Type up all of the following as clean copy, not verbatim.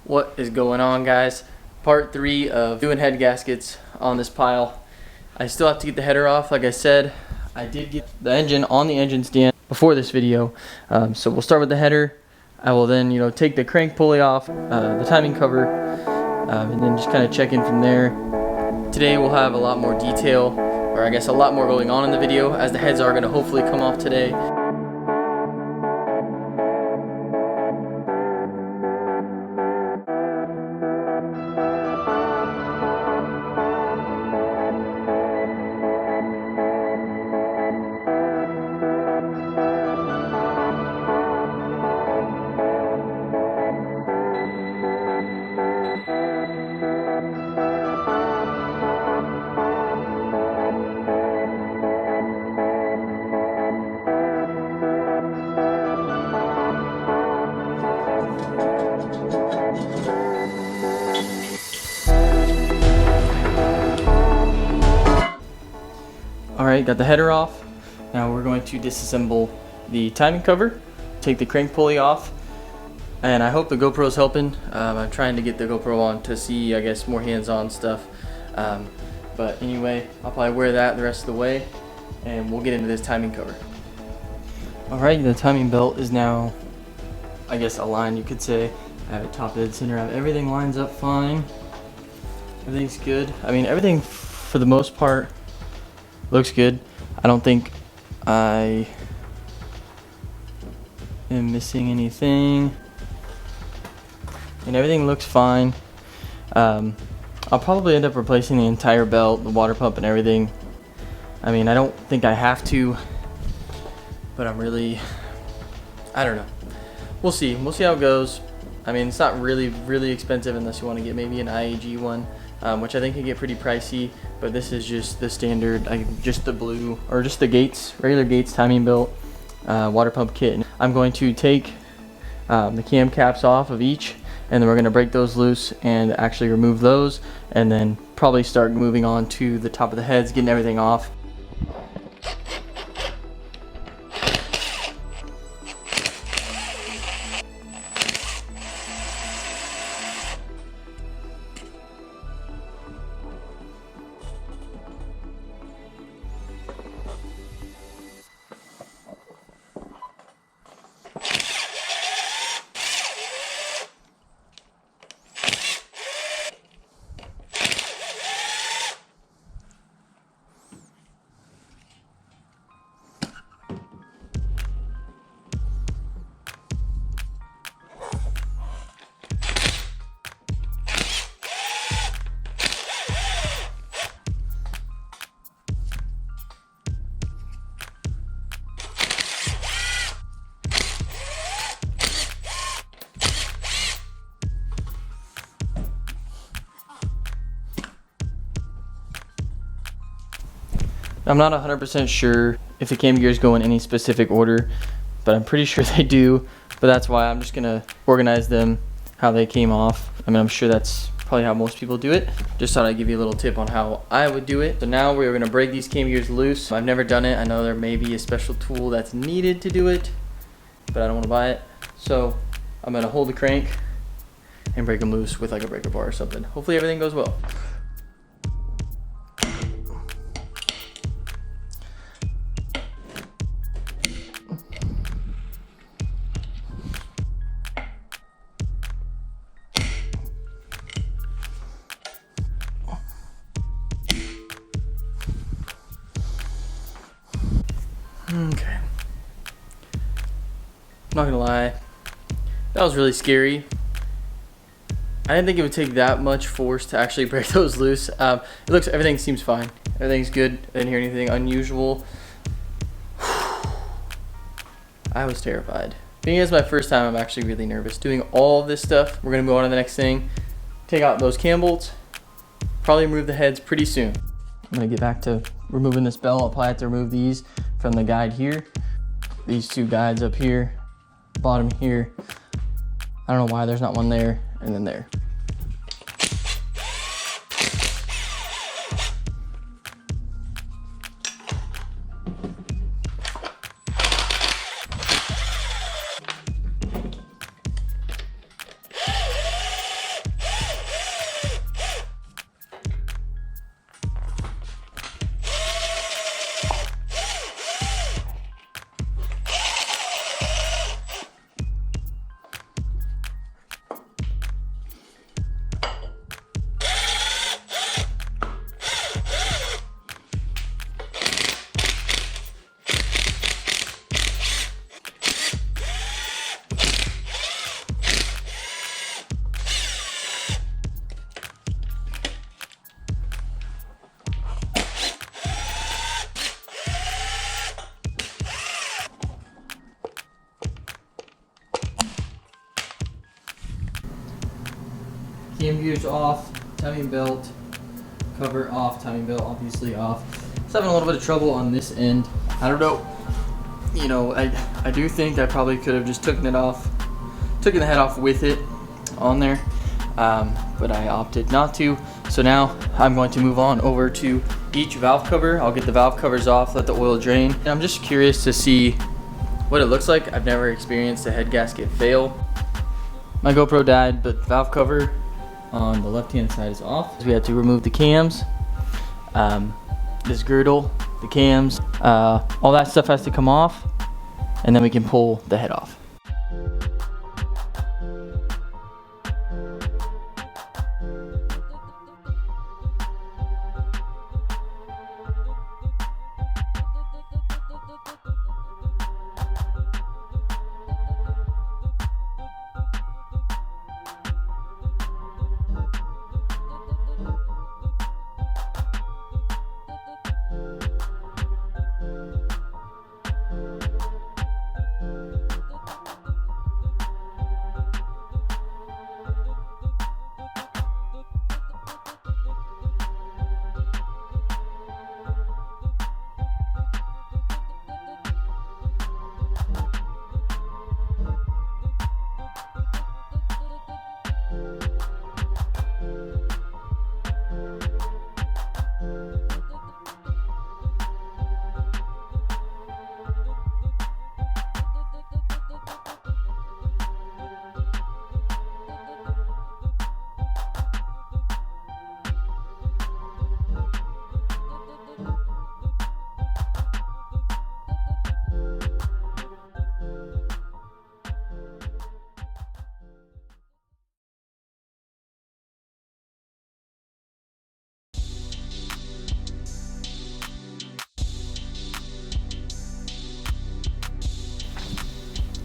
What is going on, guys? Part 3 of doing head gaskets on this pile. I still have to get the header off. Like I said, I did get the engine on the engine stand before this video. So we'll start with the header. I will then, take the crank pulley off, the timing cover, and then just kind of check in from there. Today we'll have a lot more detail, or I guess a lot more going on in the video, as the heads are going to hopefully come off today. Alright, got the header off. Now we're going to disassemble the timing cover, take the crank pulley off, and I hope the GoPro's helping. I'm trying to get the GoPro on to see, I guess, more hands-on stuff. But anyway, I'll probably wear that the rest of the way, and we'll get into this timing cover. Alright, the timing belt is now, I guess, aligned, you could say. I have it top, dead center. Everything lines up fine. Everything's good. I mean, everything for the most part looks good. I don't think I am missing anything, and everything looks fine. I'll probably end up replacing the entire belt, the water pump, and everything. I mean, I don't think I have to, but I don't know. We'll see how it goes. I mean, it's not really expensive unless you want to get maybe an IAG one, which I think can get pretty pricey, but this is just the standard, just the blue, or just the Gates, regular Gates timing belt, water pump kit. I'm going to take the cam caps off of each, and then we're going to break those loose and actually remove those, and then probably start moving on to the top of the heads, getting everything off. I'm not 100% sure if the cam gears go in any specific order, but I'm pretty sure they do. But that's why I'm just gonna organize them how they came off. I mean, I'm sure that's probably how most people do it. Just thought I'd give you a little tip on how I would do it. So now we're gonna break these cam gears loose. I've never done it. I know there may be a special tool that's needed to do it, but I don't want to buy it. So I'm gonna hold the crank and break them loose with like a breaker bar or something. Hopefully everything goes well. Okay. Not gonna lie, that was really scary. I didn't think it would take that much force to actually break those loose. Everything seems fine. Everything's good. I didn't hear anything unusual. I was terrified. Being it's my first time, I'm actually really nervous doing all of this stuff. We're gonna move on to the next thing. Take out those cam bolts. Probably remove the heads pretty soon. I'm gonna get back to removing this belt. I'll probably have to remove these from the guide here. These two guides up here, bottom here. I don't know why there's not one there, and then there. Cam gear's off, timing belt, cover off, timing belt obviously off. Just having a little bit of trouble on this end. I don't know. You know, I do think I probably could have just taken the head off with it on there, but I opted not to. So now I'm going to move on over to each valve cover. I'll get the valve covers off, let the oil drain. And I'm just curious to see what it looks like. I've never experienced a head gasket fail. My GoPro died, but the valve cover on the left-hand side is off. We had to remove the cams, this girdle, the cams, all that stuff has to come off, and then we can pull the head off.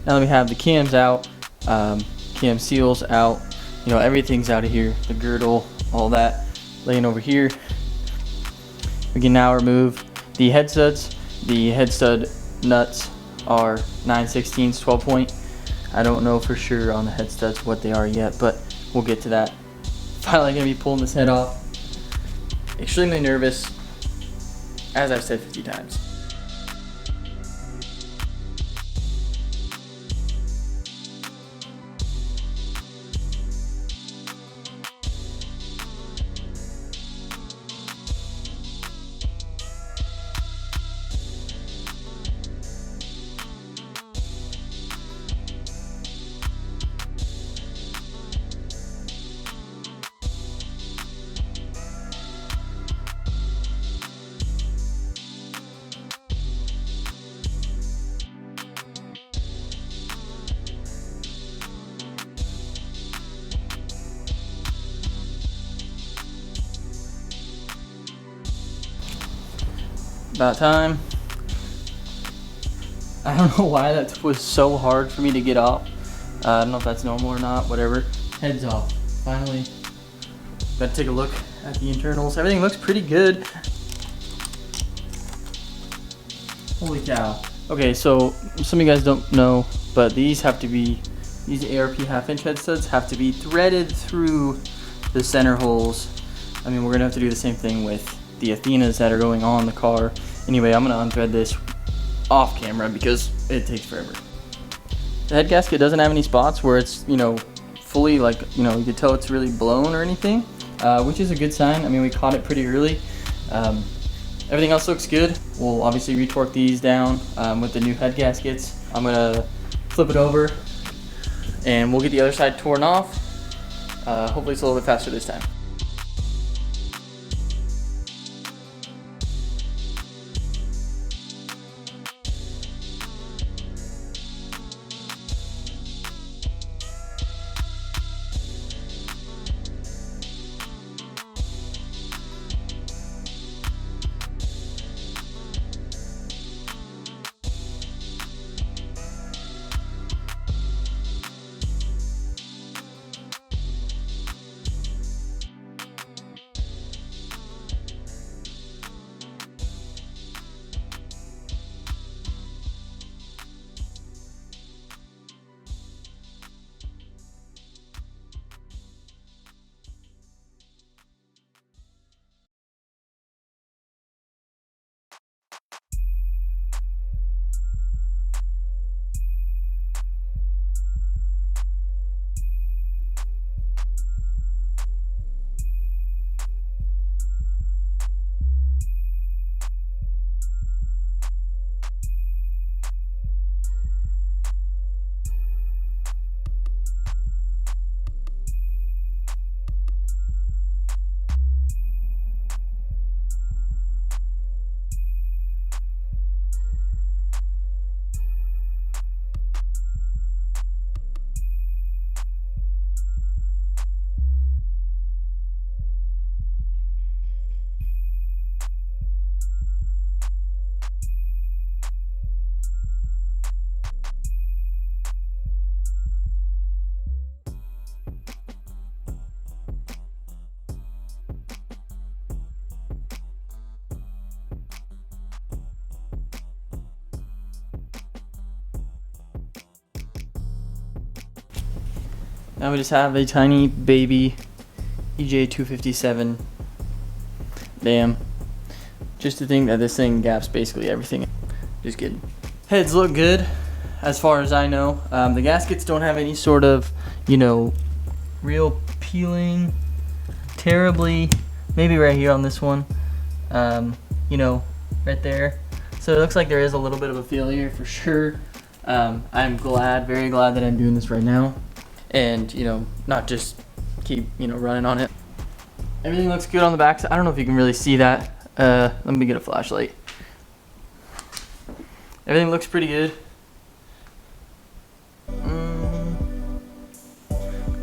Now that we have the cams out, cam seals out, you know, everything's out of here, the girdle, all that laying over here. We can now remove the head studs. The head stud nuts are 9/16 12 point. I don't know for sure on the head studs what they are yet, but we'll get to that. Finally gonna be pulling this head off. Extremely nervous, as I've said 50 times. About time. I don't know why that was so hard for me to get off. I don't know if that's normal or not, whatever. Head's off. Finally. Gotta take a look at the internals. Everything looks pretty good. Holy cow. Okay, so some of you guys don't know, but these ARP half-inch head studs have to be threaded through the center holes. I mean, we're gonna have to do the same thing with the Athenas that are going on the car. Anyway, I'm gonna unthread this off camera because it takes forever. The head gasket doesn't have any spots where it's, you know, fully, like, you know, you can tell it's really blown or anything, which is a good sign. I mean, we caught it pretty early. Everything else looks good. We'll obviously retorque these down with the new head gaskets. I'm gonna flip it over and we'll get the other side torn off. Hopefully it's a little bit faster this time. Now we just have a tiny baby EJ257. Damn. Just to think that this thing gaps basically everything. Just kidding. Heads look good as far as I know. The gaskets don't have any sort of, you know, real peeling terribly. Maybe right here on this one. You know, right there. So it looks like there is a little bit of a failure for sure. I'm glad, very glad that I'm doing this right now. And, you know, not just keep, you know, running on it. Everything looks good on the back. I don't know if you can really see that. Let me get a flashlight. Everything looks pretty good.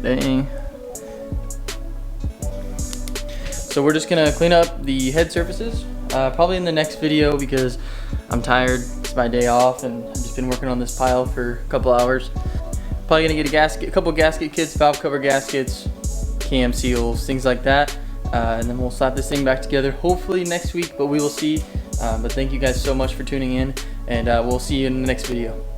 Dang. So we're just gonna clean up the head surfaces, probably in the next video because I'm tired. It's my day off and I've just been working on this pile for a couple hours. Probably gonna get a couple gasket kits, valve cover gaskets, cam seals, things like that. And then we'll slap this thing back together hopefully next week, but we will see. But thank you guys so much for tuning in, and we'll see you in the next video.